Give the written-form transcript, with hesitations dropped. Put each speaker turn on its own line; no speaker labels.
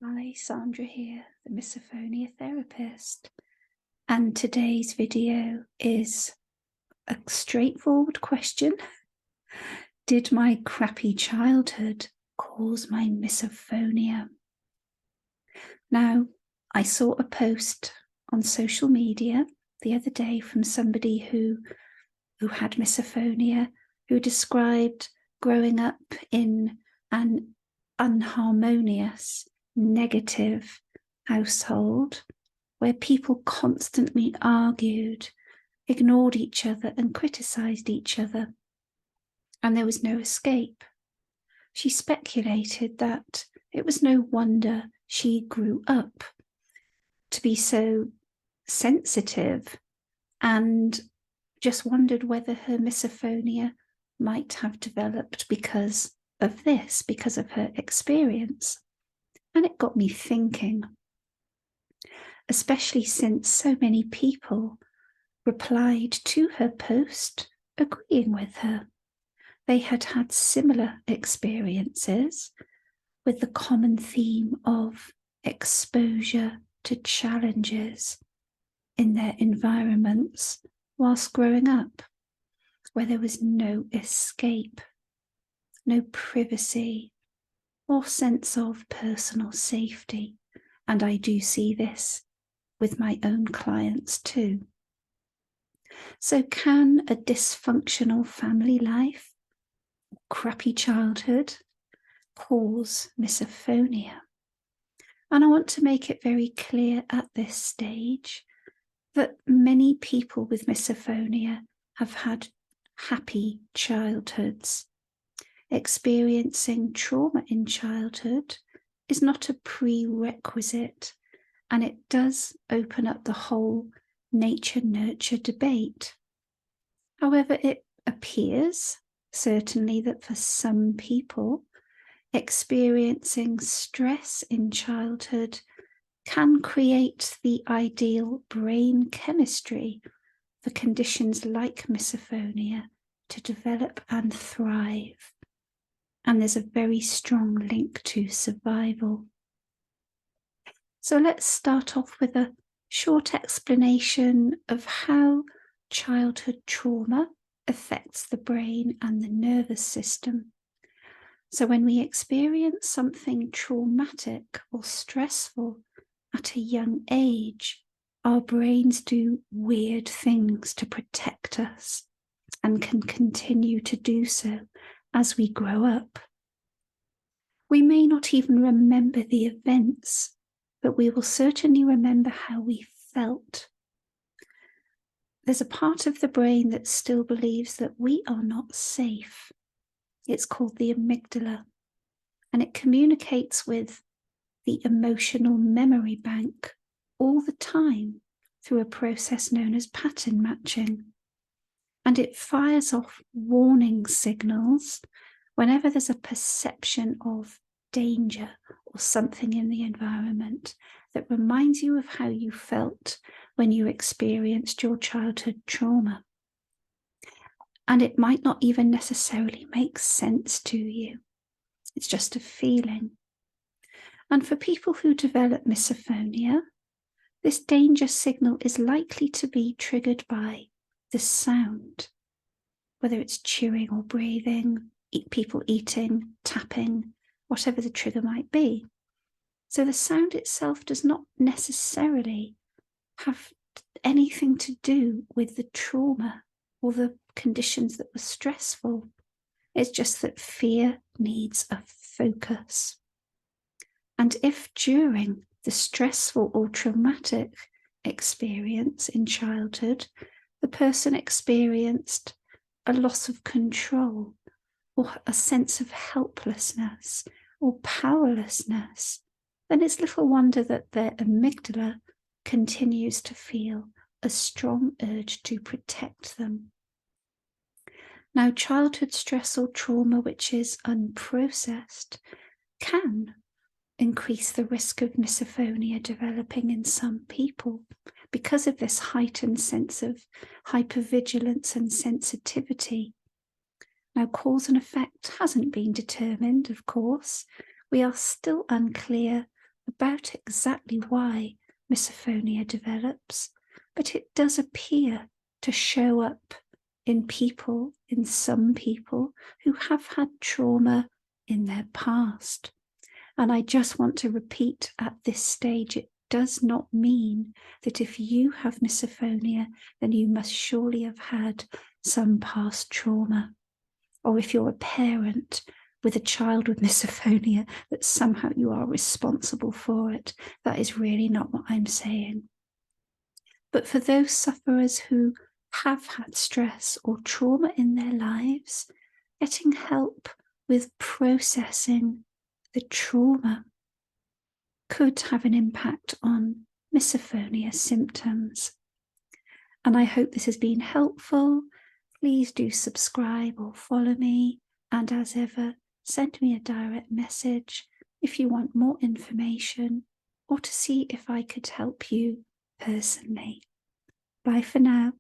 Hi, Sandra here, the Misophonia therapist. And today's video is a straightforward question. Did my crappy childhood cause my misophonia? Now, I saw a post on social media the other day from somebody who had misophonia, who described growing up in an unharmonious, negative household where people constantly argued, ignored each other, and criticized each other, and there was no escape. She speculated that it was no wonder she grew up to be so sensitive, and just wondered whether her misophonia might have developed because of this, because of her experience. And it got me thinking, especially since so many people replied to her post agreeing with her. They had had similar experiences with the common theme of exposure to challenges in their environments whilst growing up, where there was no escape, no privacy, or sense of personal safety. And I do see this with my own clients too. So can a dysfunctional family life, crappy childhood, cause misophonia? And I want to make it very clear at this stage that many people with misophonia have had happy childhoods. Experiencing trauma in childhood is not a prerequisite, and it does open up the whole nature-nurture debate. However, it appears certainly that for some people, experiencing stress in childhood can create the ideal brain chemistry for conditions like misophonia to develop and thrive. And there's a very strong link to survival. So let's start off with a short explanation of how childhood trauma affects the brain and the nervous system. So when we experience something traumatic or stressful at a young age, our brains do weird things to protect us and can continue to do so as we grow up. We may not even remember the events, but we will certainly remember how we felt. There's a part of the brain that still believes that we are not safe. It's called the amygdala, and it communicates with the emotional memory bank all the time through a process known as pattern matching. And it fires off warning signals whenever there's a perception of danger or something in the environment that reminds you of how you felt when you experienced your childhood trauma. And it might not even necessarily make sense to you. It's just a feeling. And for people who develop misophonia, this danger signal is likely to be triggered by the sound, whether it's chewing or breathing, people eating, tapping, whatever the trigger might be. So the sound itself does not necessarily have anything to do with the trauma or the conditions that were stressful. It's just that fear needs a focus. And if during the stressful or traumatic experience in childhood, the person experienced a loss of control or a sense of helplessness or powerlessness, then it's little wonder that their amygdala continues to feel a strong urge to protect them. Now, childhood stress or trauma which is unprocessed can increase the risk of misophonia developing in some people because of this heightened sense of hypervigilance and sensitivity. Now, cause and effect hasn't been determined, of course. We are still unclear about exactly why misophonia develops, but it does appear to show up in some people who have had trauma in their past. And I just want to repeat at this stage, it does not mean that if you have misophonia, then you must surely have had some past trauma. Or if you're a parent with a child with misophonia, that somehow you are responsible for it. That is really not what I'm saying. But for those sufferers who have had stress or trauma in their lives, getting help with processing the trauma could have an impact on misophonia symptoms. And I hope this has been helpful. Please do subscribe or follow me. And as ever, send me a direct message if you want more information or to see if I could help you personally. Bye for now.